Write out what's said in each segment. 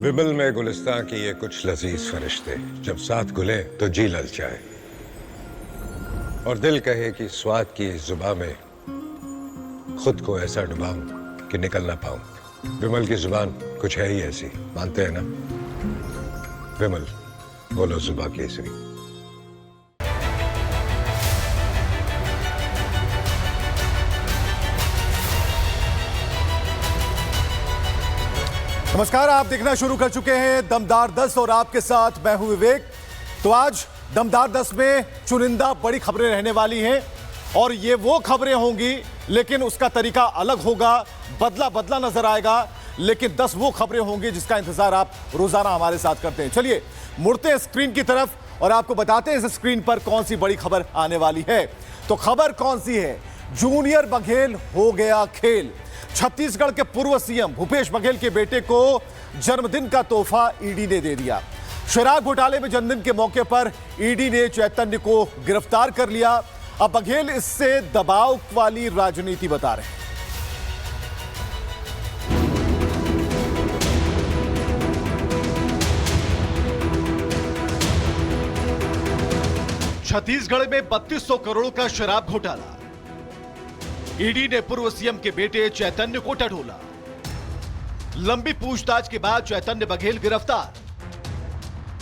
विमल में गुलिस्तां की ये कुछ लजीज फरिश्ते जब साथ घुले तो जी ललचाए और दिल कहे कि स्वाद की इस जुबां में खुद को ऐसा डुबाऊं कि निकल ना पाऊं। विमल की जुबान कुछ है ही ऐसी, मानते हैं ना? विमल, बोलो जुबां केसरी। नमस्कार, आप देखना शुरू कर चुके हैं दमदार 10 और आपके साथ मैं हूं विवेक। तो आज दमदार 10 में चुनिंदा बड़ी खबरें रहने वाली हैं और ये वो खबरें होंगी लेकिन उसका तरीका अलग होगा, बदला बदला नजर आएगा, लेकिन 10 वो खबरें होंगी जिसका इंतजार आप रोजाना हमारे साथ करते हैं। चलिए मुड़ते हैं स्क्रीन की तरफ और आपको बताते हैं इस स्क्रीन पर कौन सी बड़ी खबर आने वाली है। तो खबर कौन सी है? जूनियर बघेल हो गया खेल। छत्तीसगढ़ के पूर्व सीएम भूपेश बघेल के बेटे को जन्मदिन का तोहफा ईडी ने दे दिया। शराब घोटाले में जन्मदिन के मौके पर ईडी ने चैतन्य को गिरफ्तार कर लिया। अब बघेल इससे दबाव वाली राजनीति बता रहे हैं। छत्तीसगढ़ में 3200 करोड़ का शराब घोटाला। ईडी ने पूर्व सीएम के बेटे चैतन्य को टटोला। लंबी पूछताछ के बाद चैतन्य बघेल गिरफ्तार।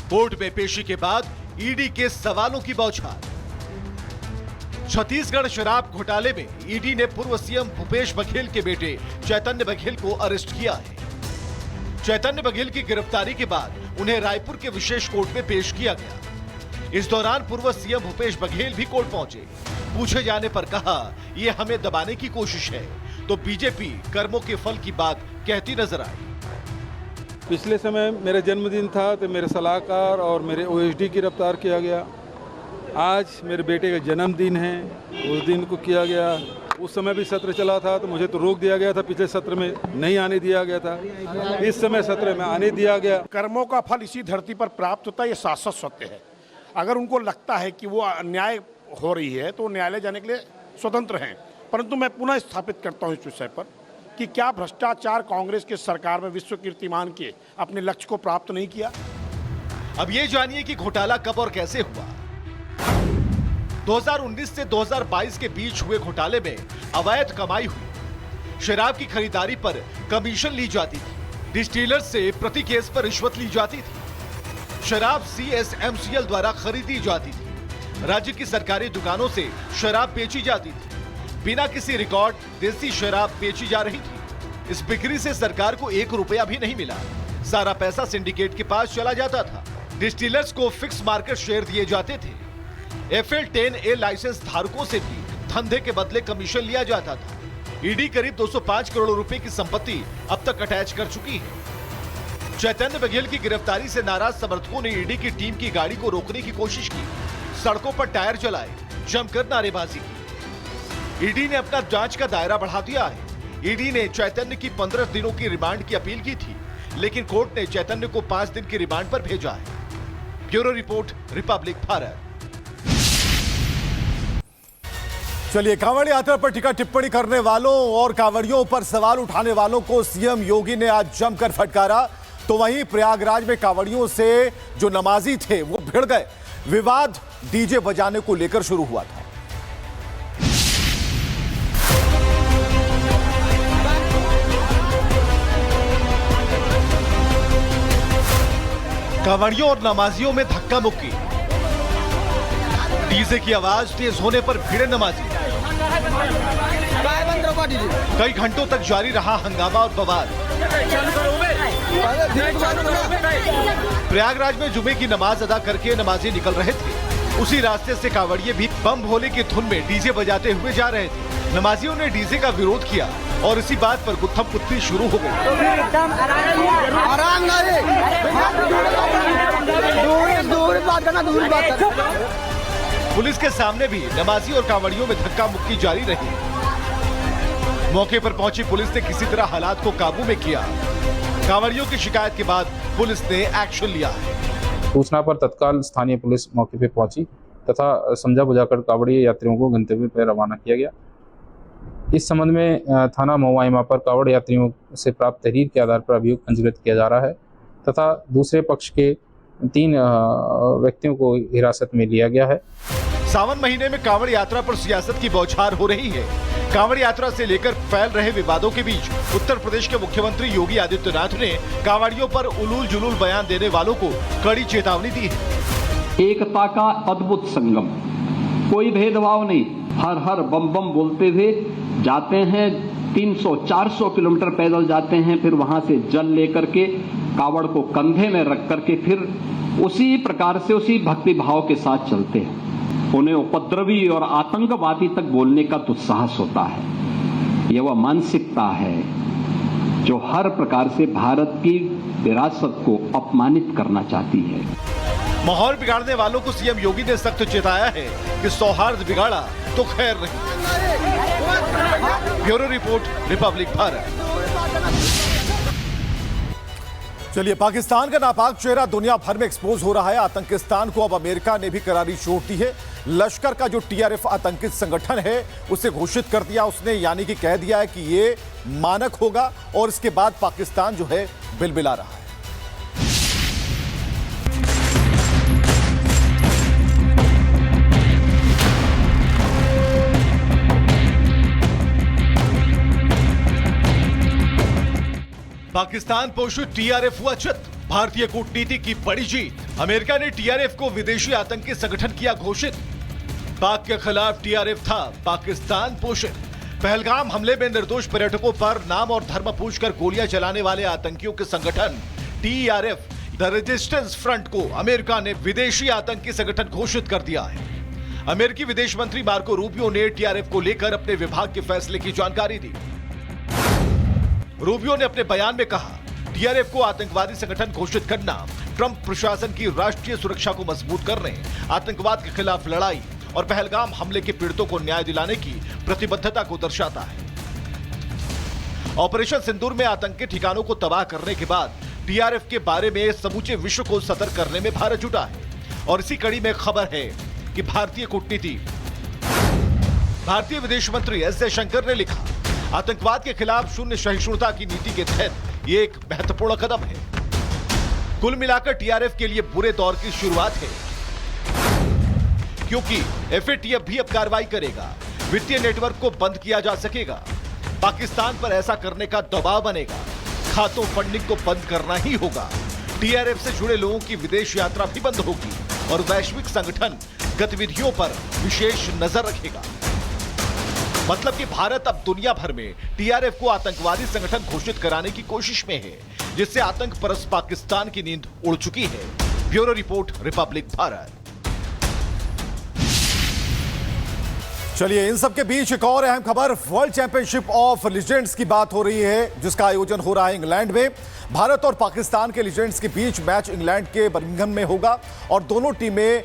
कोर्ट में पेशी के बाद ईडी के सवालों की बौछार। छत्तीसगढ़ शराब घोटाले में ईडी ने पूर्व सीएम भूपेश बघेल के बेटे चैतन्य बघेल को अरेस्ट किया है। चैतन्य बघेल की गिरफ्तारी के बाद उन्हें रायपुर के विशेष कोर्ट में पेश किया गया। इस दौरान पूर्व सीएम भूपेश बघेल भी कोर्ट पहुंचे। पूछे जाने पर कहा, यह हमें दबाने की कोशिश है, तो बीजेपी कर्मों के फल की बात कहती नजर आई। पिछले समय मेरा जन्मदिन था तो मेरे सलाहकार और मेरे ओएसडी गिरफ्तार किया गया। आज मेरे बेटे का जन्मदिन है, उस दिन को किया गया। उस समय भी सत्र चला था तो मुझे तो रोक दिया गया था, पिछले सत्र में नहीं आने दिया गया था, इस समय सत्र में आने दिया गया। कर्मों का फल इसी धरती पर प्राप्त होता है, ये शाश्वत सत्य है। अगर उनको लगता है कि वो अन्याय हो रही है तो न्यायालय जाने के लिए स्वतंत्र हैं, परंतु मैं पुनः स्थापित करता हूं इस विषय पर कि क्या भ्रष्टाचार कांग्रेस के सरकार में विश्व कीर्तिमान के अपने लक्ष्य को प्राप्त नहीं किया? अब ये जानिए कि घोटाला कब और कैसे हुआ। 2019 से 2022 के बीच हुए घोटाले में अवैध कमाई हुई। शराब की खरीदारी पर कमीशन ली जाती थी। डिस्टिलर से प्रति केस पर रिश्वत ली जाती थी। शराब CSMCL द्वारा खरीदी जाती थी। राज्य की सरकारी दुकानों से शराब बेची जाती थी। बिना किसी रिकॉर्ड देसी शराब बेची जा रही थी। इस बिक्री से सरकार को 1 रुपया भी नहीं मिला। सारा पैसा सिंडिकेट के पास चला जाता था। डिस्टिलर्स को फिक्स मार्केट शेयर दिए जाते थे। FL10A लाइसेंस धारकों से भी धंधे के बदले कमीशन लिया जाता था। ईडी करीब 205 करोड़ रुपए की संपत्ति अब तक अटैच कर चुकी है। चैतन्य बघेल की गिरफ्तारी से नाराज समर्थकों ने ईडी की टीम की गाड़ी को रोकने की कोशिश की। सड़कों पर टायर जलाए, जमकर नारेबाजी की। ईडी ने अपना जांच का दायरा बढ़ा दिया है। ईडी ने चैतन्य की 15 दिनों की रिमांड की अपील की थी, लेकिन कोर्ट ने चैतन्य को 5 दिन की रिमांड पर भेजा है। Bureau report, Republic Bharat. चलिए, कांवड़ यात्रा पर टीका टिप्पणी करने वालों और कांवड़ियों पर सवाल उठाने वालों को सीएम योगी ने आज जमकर फटकारा। तो वहीं प्रयागराज में कांवड़ियों से जो नमाजी थे वो भिड़ गए। विवाद डीजे बजाने को लेकर शुरू हुआ था। कांवड़ियों और नमाजियों में धक्का मुक्की। डीजे की आवाज तेज होने पर भिड़े नमाजी। कई घंटों तक जारी रहा हंगामा और बवाल। प्रयागराज में जुमे की नमाज अदा करके नमाजी निकल रहे थे। उसी रास्ते से कांवड़िए भी बम भोले की धुन में डीजे बजाते हुए जा रहे थे। नमाजियों ने डीजे का विरोध किया और इसी बात पर गुत्थम कुत्ती शुरू हो गई। पुलिस के सामने भी नमाजी और कांवड़ियों में धक्का मुक्की जारी रही। मौके पर पहुंची पुलिस ने किसी तरह हालात को काबू में किया। कांवड़ियों की शिकायत के बाद पुलिस ने एक्शन लिया है। सूचना पर तत्काल स्थानीय पुलिस मौके पर पहुंची तथा समझा बुझाकर कांवड़िए यात्रियों को गंतव्य पर रवाना किया गया। इस संबंध में थाना महुआ इमा पर कांवड़ यात्रियों से प्राप्त तहरीर के आधार पर अभियोग पंजीकृत किया जा रहा है तथा दूसरे पक्ष के 3 व्यक्तियों को हिरासत में लिया गया है। सावन महीने में कांवड़ यात्रा पर सियासत की बौछार हो रही है। कांवड़ यात्रा से लेकर फैल रहे विवादों के बीच उत्तर प्रदेश के मुख्यमंत्री योगी आदित्यनाथ ने कांवड़ियों पर उलूल जुलूल बयान देने वालों को कड़ी चेतावनी दी है। एकता का अद्भुत संगम, कोई भेदभाव नहीं, हर हर बम बम बोलते हुए जाते हैं। 300-400 किलोमीटर पैदल जाते हैं, फिर वहां से जल लेकर के कावड़ को कंधे में रख करके फिर उसी प्रकार से उसी भक्ति भाव के साथ चलते हैं। उन्हें उपद्रवी और आतंकवादी तक बोलने का दुस्साहस होता है। यह वह मानसिकता है जो हर प्रकार से भारत की विरासत को अपमानित करना चाहती है। माहौल बिगाड़ने वालों को सीएम योगी ने सख्त चेताया है कि सौहार्द बिगाड़ा तो खैर नहीं। Bureau report, Republic Bharat. चलिए, पाकिस्तान का नापाक चेहरा दुनिया भर में एक्सपोज हो रहा है। आतंकिस्तान को अब अमेरिका ने भी करारी चोट दी है। लश्कर का जो टीआरएफ आतंकित संगठन है उसे घोषित कर दिया उसने, यानी कि कह दिया है कि ये मानक होगा, और इसके बाद पाकिस्तान जो है बिलबिला रहा है। पाकिस्तान पोषित टीआरएफ हुआ चित, भारतीय कूटनीति की बड़ी जीत। अमेरिका ने टीआरएफ को विदेशी आतंकी संगठन किया घोषित। पाक के खिलाफ टीआरएफ था पाकिस्तान पोषित। पहलगाम हमले में निर्दोष पर्यटकों पर नाम और धर्म पूछकर गोलियां चलाने वाले आतंकियों के संगठन टीआरएफ द रेजिस्टेंस फ्रंट को अमेरिका ने विदेशी आतंकी संगठन घोषित कर दिया है। अमेरिकी विदेश मंत्री मार्को रूबियो ने टीआरएफ को लेकर अपने विभाग के फैसले की जानकारी दी। रूबियो ने अपने बयान में कहा, टीआरएफ को आतंकवादी संगठन घोषित करना ट्रंप प्रशासन की राष्ट्रीय सुरक्षा को मजबूत करने, आतंकवाद के खिलाफ लड़ाई और पहलगाम हमले के पीड़ितों को न्याय दिलाने की प्रतिबद्धता को दर्शाता है। ऑपरेशन सिंदूर में आतंकी ठिकानों को तबाह करने के बाद टीआरएफ के बारे में समूचे विश्व को सतर्क करने में भारत जुटा है। और इसी कड़ी में खबर है कि भारतीय विदेश मंत्री एस जयशंकर ने लिखा, आतंकवाद के खिलाफ शून्य सहिष्णुता की नीति के तहत ये एक महत्वपूर्ण कदम है। कुल मिलाकर टीआरएफ के लिए बुरे दौर की शुरुआत है, क्योंकि एफएटीएफ भी अब कार्रवाई करेगा। वित्तीय नेटवर्क को बंद किया जा सकेगा। पाकिस्तान पर ऐसा करने का दबाव बनेगा। खातों फंडिंग को बंद करना ही होगा। टीआरएफ से जुड़े लोगों की विदेश यात्रा भी बंद होगी और वैश्विक संगठन गतिविधियों पर विशेष नजर रखेगा। मतलब कि भारत अब दुनिया भर में टीआरएफ को आतंकवादी संगठन घोषित कराने की कोशिश में है, जिससे आतंक परस्त पाकिस्तान की नींद उड़ चुकी है। Bureau report, Republic Bharat. चलिए, इन सब के बीच एक और अहम खबर, वर्ल्ड चैंपियनशिप ऑफ लीजेंड्स की बात हो रही है, जिसका आयोजन हो रहा है इंग्लैंड में। भारत और पाकिस्तान के लीजेंड्स के बीच मैच इंग्लैंड के बर्मिंघम में होगा और दोनों टीमें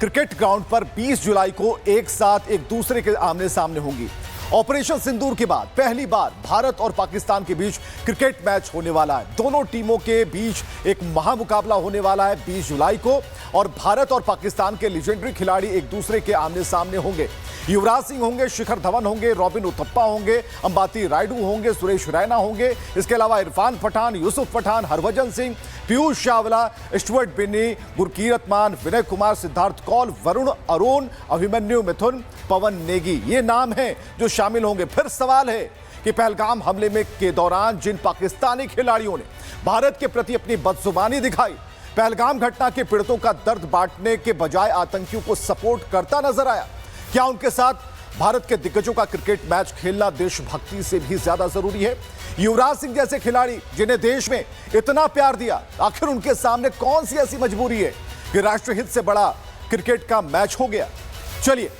क्रिकेट ग्राउंड पर 20 जुलाई को एक साथ एक दूसरे के आमने सामने होंगी। ऑपरेशन सिंदूर के बाद पहली बार भारत और पाकिस्तान के बीच क्रिकेट मैच होने वाला है। दोनों टीमों के बीच एक महामुकाबला होने वाला है 20 जुलाई को, और भारत और पाकिस्तान के लीजेंडरी खिलाड़ी एक दूसरे के आमने सामने होंगे। युवराज सिंह होंगे, शिखर धवन होंगे, रॉबिन उथप्पा होंगे, अंबाती रायडू होंगे, सुरेश रैना होंगे। इसके अलावा इरफान पठान, यूसुफ पठान, हरभजन सिंह, पीयूष चावला, स्टुअर्ट बिन्नी, गुरकीरत मान, विनय कुमार, सिद्धार्थ कौल, वरुण अरोन, अभिमन्यु मिथुन, पवन नेगी, ये नाम हैं जो शामिल होंगे। फिर सवाल है कि पहलगाम हमले में के दौरान जिन पाकिस्तानी खिलाड़ियों ने भारत के प्रति अपनी बदजुबानी दिखाई, पहलगाम घटना के पीड़ितों का दर्द बांटने के बजाय आतंकियों को सपोर्ट करता नजर आया, क्या उनके साथ भारत के दिग्गजों का क्रिकेट मैच खेलना देशभक्ति से भी ज्यादा जरूरी है? युवराज सिंह जैसे खिलाड़ी जिन्हें देश में इतना प्यार दिया, आखिर उनके सामने कौन सी ऐसी मजबूरी है कि राष्ट्रहित से बड़ा क्रिकेट का मैच हो गया? चलिए,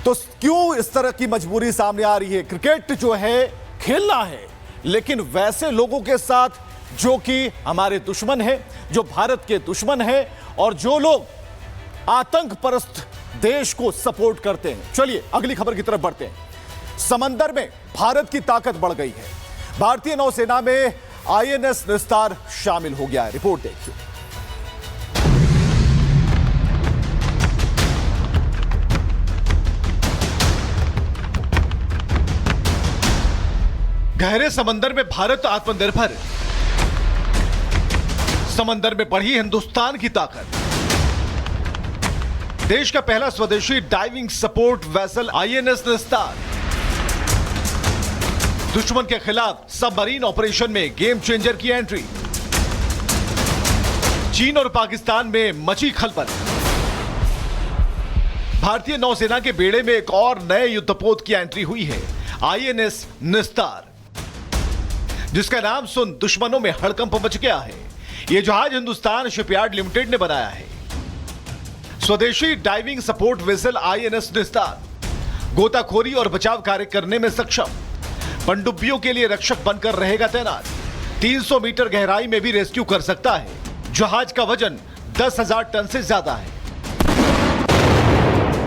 तो क्यों इस तरह की मजबूरी सामने आ रही है? क्रिकेट जो है खेलना है, लेकिन वैसे लोगों के साथ जो कि हमारे दुश्मन है, जो भारत के दुश्मन है और जो लोग आतंक परस्त देश को सपोर्ट करते हैं। चलिए अगली खबर की तरफ बढ़ते हैं। समंदर में भारत की ताकत बढ़ गई है। भारतीय नौसेना में आईएनएस निस्तार शामिल हो गया है। रिपोर्ट देखिए। गहरे समंदर में भारत आत्मनिर्भर। समंदर में बढ़ी हिंदुस्तान की ताकत। देश का पहला स्वदेशी डाइविंग सपोर्ट वेसल आईएनएस निस्तार दुश्मन के खिलाफ सबमरीन ऑपरेशन में गेम चेंजर की एंट्री। चीन और पाकिस्तान में मची खलबल। भारतीय नौसेना के बेड़े में एक और नए युद्धपोत की एंट्री हुई है, आईएनएस निस्तार, जिसका नाम सुन दुश्मनों में हड़कंप मच गया है। यह जहाज हिंदुस्तान शिपयार्ड लिमिटेड ने बनाया है। स्वदेशी डाइविंग सपोर्ट वेसल आईएनएस निस्तार गोताखोरी और बचाव कार्य करने में सक्षम, पनडुब्बियों के लिए रक्षक बनकर रहेगा तैनात। 300 मीटर गहराई में भी रेस्क्यू कर सकता है। जहाज का वजन 10,000 टन से ज्यादा है।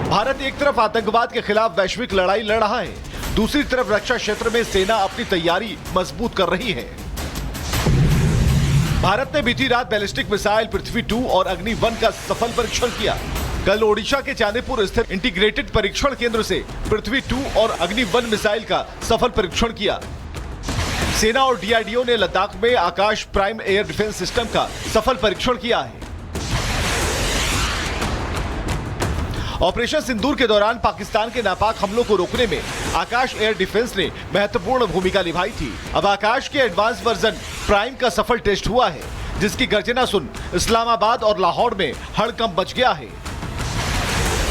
भारत एक तरफ आतंकवाद के खिलाफ वैश्विक लड़ाई लड़ रहा है, दूसरी तरफ रक्षा क्षेत्र में सेना अपनी तैयारी मजबूत कर रही है। भारत ने बीती रात बैलिस्टिक मिसाइल पृथ्वी 2 और अग्नि 1 का सफल परीक्षण किया। कल ओडिशा के चांदीपुर स्थित इंटीग्रेटेड परीक्षण केंद्र से पृथ्वी 2 और अग्नि 1 मिसाइल का सफल परीक्षण किया। सेना और डीआरडीओ ने लद्दाख में आकाश प्राइम एयर डिफेंस सिस्टम का सफल परीक्षण किया है। ऑपरेशन सिंदूर के दौरान पाकिस्तान के नापाक हमलों को रोकने में आकाश एयर डिफेंस ने महत्वपूर्ण भूमिका निभाई थी। अब आकाश के एडवांस वर्जन प्राइम का सफल टेस्ट हुआ है, जिसकी गर्जना सुन इस्लामाबाद और लाहौर में हड़कंप मच गया है।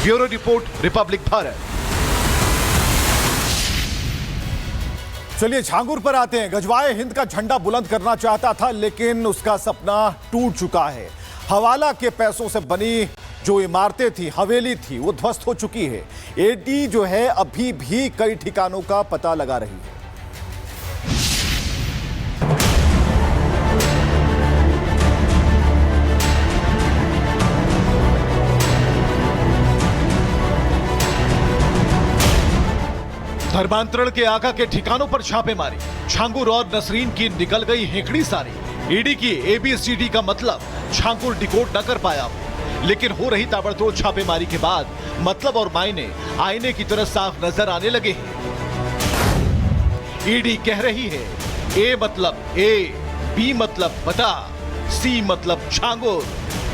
Bureau report, Republic Bharat. चलिए झांगुर पर आते हैं। गजवाए हिंद का झंडा बुलंद करना चाहता था, लेकिन उसका सपना टूट चुका है। हवाला के पैसों से बनी जो इमारतें थी, हवेली थी, वो ध्वस्त हो चुकी है। एडी जो है अभी भी कई ठिकानों का पता लगा रही है। धर्मांतरण के आका के ठिकानों पर छापेमारी। झांगुर और नसरीन की निकल गई हेकड़ी सारी। ईडी की एबीसीडी का मतलब झांगुर डिकोड न कर पाया, लेकिन हो रही ताबड़तोड़ छापेमारी के बाद मतलब और मायने आईने की तरह साफ नजर आने लगे हैं। ईडी कह रही है ए मतलब ए, बी मतलब बता, सी मतलब झांगुर,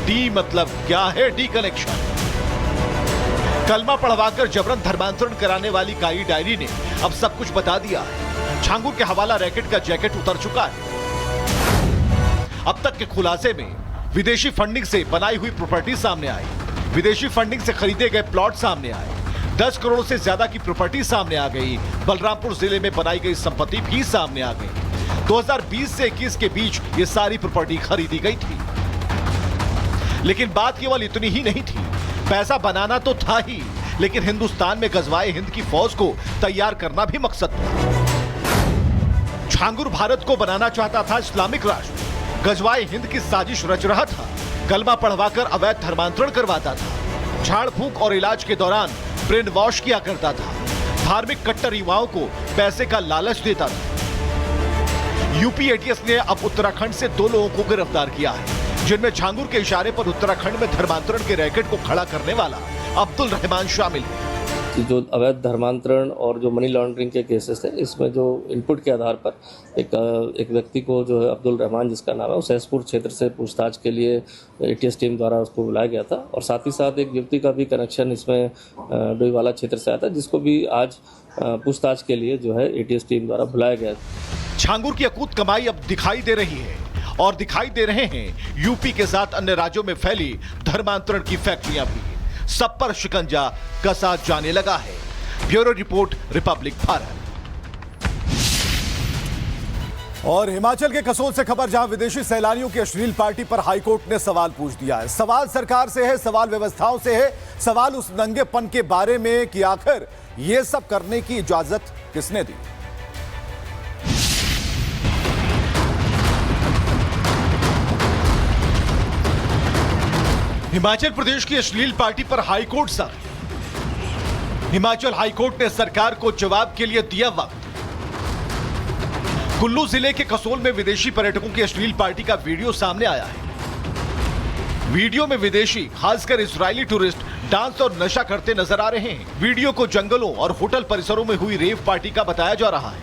डी मतलब क्या है डी कनेक्शन। कलमा पढ़वाकर जबरन धर्मांतरण कराने वाली काई डायरी ने अब सब कुछ बता दिया है। झांगुर के हवाला रैकेट का जैकेट उतर चुका है। अब तक के खुलासे में विदेशी फंडिंग से बनाई हुई प्रॉपर्टी सामने आई, विदेशी फंडिंग से खरीदे गए प्लॉट सामने आए, 10 करोड़ से ज्यादा की प्रॉपर्टी सामने आ गई। बलरामपुर जिले में बनाई गई संपत्ति भी सामने आ गई। 2020 से 21 के बीच ये सारी प्रॉपर्टी खरीदी गई थी। लेकिन बात केवल इतनी ही नहीं थी। पैसा बनाना तो था ही, लेकिन हिंदुस्तान में गजवाए हिंद की फौज को तैयार करना भी मकसद था। झांगुर भारत को बनाना चाहता था इस्लामिक राष्ट्र। गजवाए हिंद की साजिश रच रहा था। कलमा पढ़वाकर अवैध धर्मांतरण करवाता था। झाड़ फूंक और इलाज के दौरान ब्रेन वॉश किया करता था। धार्मिक कट्टर युवाओं को पैसे का लालच देता था। यूपी एटीएस ने अब उत्तराखंड से 2 लोगों को गिरफ्तार किया है, जिनमें झांगुर के इशारे पर उत्तराखंड में धर्मांतरण के रैकेट को खड़ा करने वाला अब्दुल रहमान शामिल है। जो अवैध धर्मांतरण और जो मनी लॉन्ड्रिंग के केसेस थे, इसमें जो इनपुट के आधार पर एक व्यक्ति को जो है अब्दुल रहमान जिसका नाम है, उस सहसपुर क्षेत्र से पूछताछ के लिए एटीएस टीम द्वारा उसको बुलाया गया था। और साथ ही साथ एक व्यक्ति का भी कनेक्शन इसमें डोईवाला क्षेत्र से आया था, जिसको भी आज पूछताछ के लिए जो है एटीएस टीम द्वारा बुलाया गया। झांगुर की अकूत कमाई अब दिखाई दे रही है और दिखाई दे रहे हैं यूपी के साथ अन्य राज्यों में फैली धर्मांतरण की फैक्ट्रियां भी। सब पर शिकंजा कसा जाने लगा है। Bureau report, Republic Bharat. और हिमाचल के कसोल से खबर, जहां विदेशी सैलानियों की अश्लील पार्टी पर हाईकोर्ट ने सवाल पूछ दिया है। सवाल सरकार से है, सवाल व्यवस्थाओं से है, सवाल उस नंगेपन के बारे में कि आखिर यह सब करने की इजाजत किसने दी। हिमाचल प्रदेश की अश्लील पार्टी पर हाईकोर्ट सख्त। हिमाचल हाईकोर्ट ने सरकार को जवाब के लिए दिया वक्त। कुल्लू जिले के कसोल में विदेशी पर्यटकों की अश्लील पार्टी का वीडियो सामने आया है। वीडियो में विदेशी, खासकर इजरायली टूरिस्ट डांस और नशा करते नजर आ रहे हैं। वीडियो को जंगलों और होटल परिसरों में हुई रेव पार्टी का बताया जा रहा है।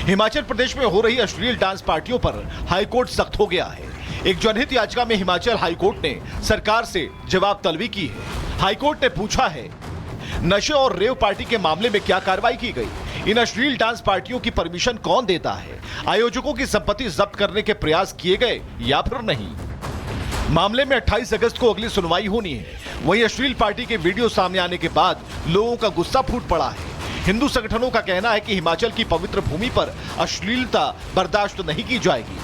हिमाचल प्रदेश में हो रही अश्लील डांस पार्टियों पर हाईकोर्ट सख्त हो गया है। एक जनहित याचिका में हिमाचल हाईकोर्ट ने सरकार से जवाब तलबी की है। हाईकोर्ट ने पूछा है, नशे और रेव पार्टी के मामले में क्या कार्रवाई की गई? इन अश्लील डांस पार्टियों की परमिशन कौन देता है? आयोजकों की संपत्ति जब्त करने के प्रयास किए गए या फिर नहीं? मामले में 28 अगस्त को अगली सुनवाई होनी है। वहीं अश्लील पार्टी के वीडियो सामने आने के बाद लोगों का गुस्सा फूट पड़ा है। हिंदू संगठनों का कहना है कि हिमाचल की पवित्र भूमि पर अश्लीलता बर्दाश्त नहीं की जाएगी।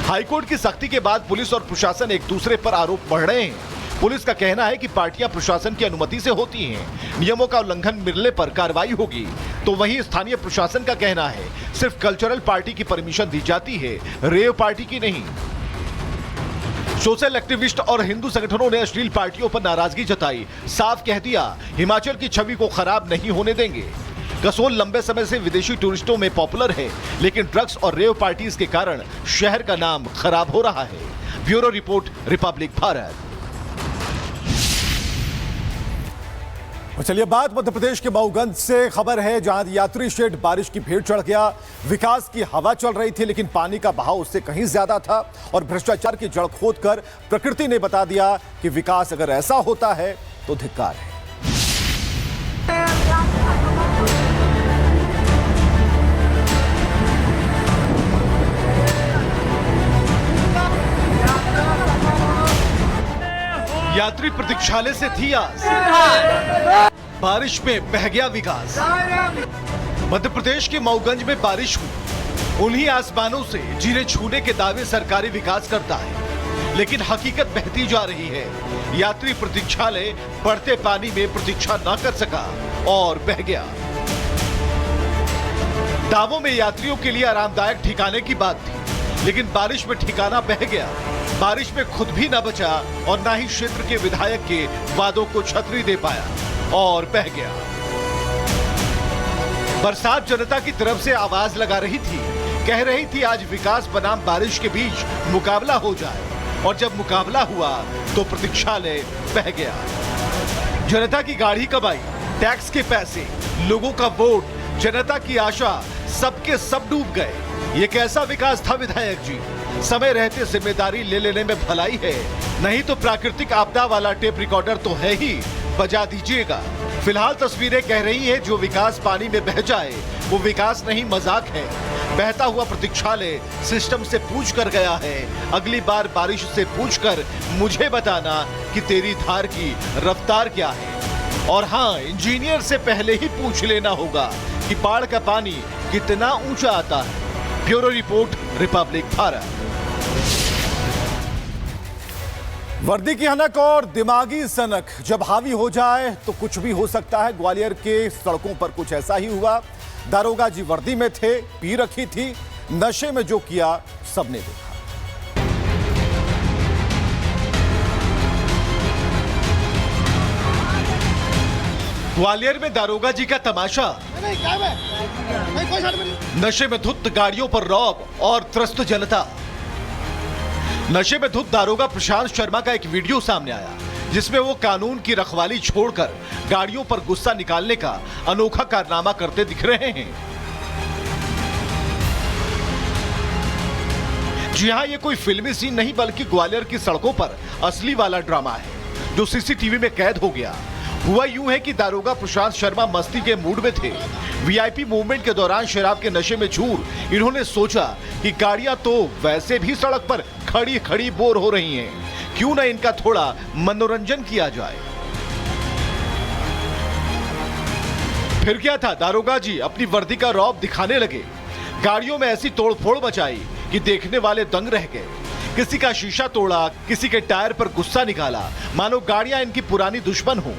हाईकोर्ट की सख्ती के बाद पुलिस और प्रशासन एक दूसरे पर आरोप बढ़ रहे हैं। पुलिस का कहना है कि पार्टियां प्रशासन की अनुमति से होती हैं, नियमों का उल्लंघन मिलने पर कार्रवाई होगी। तो वहीं स्थानीय प्रशासन का कहना है सिर्फ कल्चरल पार्टी की परमिशन दी जाती है, रेव पार्टी की नहीं। सोशल एक्टिविस्ट और हिंदू संगठनों ने अश्लील पार्टियों पर नाराजगी जताई, साफ कह दिया हिमाचल की छवि को खराब नहीं होने देंगे। कसोल लंबे समय से विदेशी टूरिस्टों में पॉपुलर है, लेकिन ड्रग्स और रेव पार्टीज के कारण शहर का नाम खराब हो रहा है। Bureau report, Republic Bharat. चलिए बात मध्य प्रदेश के मऊगंज से खबर है, जहां यात्री शेड बारिश की भेंट चढ़ गया। विकास की हवा चल रही थी, लेकिन पानी का बहाव उससे कहीं ज्यादा था और भ्रष्टाचार की जड़ खोदकर प्रकृति ने बता दिया कि विकास अगर ऐसा होता है तो धिक्कार है। यात्री प्रतीक्षालय से थी आस, बारिश में बह गया विकास। मध्य प्रदेश के मऊगंज में बारिश हुई उन्हीं आसमानों से जिन्हें छूने के दावे सरकारी विकास करता है, लेकिन हकीकत बहती जा रही है। यात्री प्रतीक्षालय बढ़ते पानी में प्रतीक्षा न कर सका और बह गया। दावों में यात्रियों के लिए आरामदायक ठिकाने की बात थी, लेकिन बारिश में ठिकाना बह गया। बारिश में खुद भी न बचा और न ही क्षेत्र के विधायक के वादों को छतरी दे पाया और बह गया। बरसात जनता की तरफ से आवाज लगा रही थी, कह रही थी आज विकास बनाम बारिश के बीच मुकाबला हो जाए, और जब मुकाबला हुआ तो प्रतीक्षालय बह गया। जनता की गाढ़ी कमाई, टैक्स के पैसे, लोगों का वोट, जनता की आशा, सबके सब डूब गए। ये कैसा विकास था विधायक जी? समय रहते जिम्मेदारी ले लेने में भलाई है, नहीं तो प्राकृतिक आपदा वाला टेप रिकॉर्डर तो है ही, बजा दीजिएगा। फिलहाल तस्वीरें कह रही है जो विकास पानी में बह जाए वो विकास नहीं, मजाक है। बहता हुआ प्रतीक्षालय सिस्टम से पूछ कर गया है, अगली बार बारिश से पूछकर मुझे बताना कि तेरी धार की रफ्तार क्या है। और हाँ, इंजीनियर से पहले ही पूछ लेना होगा कि बाढ़ का पानी कितना ऊंचा आता है। Bureau report, Republic Bharat. वर्दी की हनक और दिमागी सनक जब हावी हो जाए तो कुछ भी हो सकता है। ग्वालियर के सड़कों पर कुछ ऐसा ही हुआ। दारोगा जी वर्दी में थे, पी रखी थी, नशे में जो किया सबने देखा। ग्वालियर में दारोगा जी का तमाशा, नशे में धुत गाड़ियों पर रौब और त्रस्त जनता। नशे में धुत दारोगा प्रशांत शर्मा का एक वीडियो सामने आया, जिसमें वो कानून की रखवाली छोड़कर गाड़ियों पर गुस्सा निकालने का अनोखा कारनामा करते दिख रहे हैं। जी हां, ये कोई फिल्मी सीन नहीं बल्कि ग्वालियर की सड़कों पर असली वाला ड्रामा है, जो सीसीटीवी में कैद हो गया। हुआ यूं है कि दारोगा प्रशांत शर्मा मस्ती के मूड में थे। वीआईपी मूवमेंट के दौरान शराब के नशे में चूर इन्होंने सोचा कि गाड़ियां तो वैसे भी सड़क पर खड़ी खड़ी बोर हो रही हैं, क्यों ना इनका थोड़ा मनोरंजन किया जाए। फिर क्या था, दारोगा जी अपनी वर्दी का रौब दिखाने लगे। गाड़ियों में ऐसी तोड़फोड़ मचाई कि देखने वाले दंग रह गए। किसी का शीशा तोड़ा, किसी के टायर पर गुस्सा निकाला, मानो गाड़ियां इनकी पुरानी दुश्मन हो।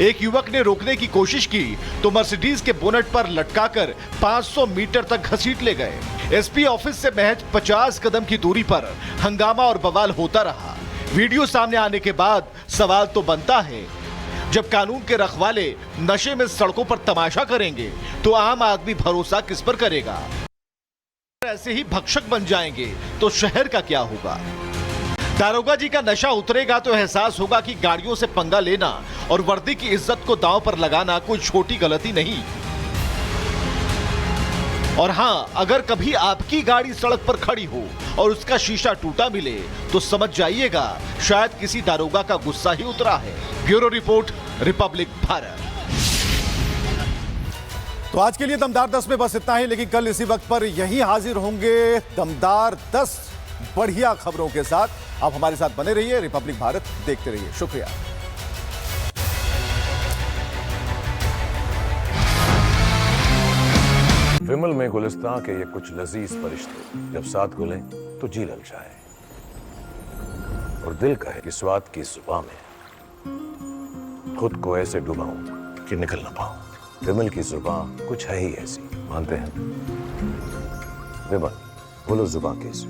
एक युवक ने रोकने की कोशिश की तो मर्सिडीज के बोनट पर लटकाकर 500 मीटर तक घसीट ले गए। एसपी ऑफिस से महज 50 कदम की दूरी पर हंगामा और बवाल होता रहा। वीडियो सामने आने के बाद सवाल तो बनता है, जब कानून के रखवाले नशे में सड़कों पर तमाशा करेंगे तो आम आदमी भरोसा किस पर करेगा? ऐसे ही भक्षक बन जाएंगे तो शहर का क्या होगा? दारोगा जी का नशा उतरेगा तो एहसास होगा कि गाड़ियों से पंगा लेना और वर्दी की इज्जत को दांव पर लगाना कोई छोटी गलती नहीं। और हां, अगर कभी आपकी गाड़ी सड़क पर खड़ी हो और उसका शीशा टूटा मिले तो समझ जाइएगा शायद किसी दारोगा का गुस्सा ही उतरा है। Bureau report, Republic Bharat. तो आज के लिए दमदार 10 में बस इतना ही, लेकिन कल इसी वक्त पर यही हाजिर होंगे दमदार 10 बढ़िया खबरों के साथ। आप हमारे साथ बने रहिए, रिपब्लिक भारत देखते रहिए। शुक्रिया। विमल में गुलिस्तां के ये कुछ लजीज फरिश्ते जब साथ घुलें तो जी ललचाए और दिल कहे कि स्वाद की जुबां में खुद को ऐसे डुबाऊं कि निकल ना पाऊं। विमल की जुबां कुछ है ही ऐसी, मानते हैं? विमल, बोलो जुबां कैसी?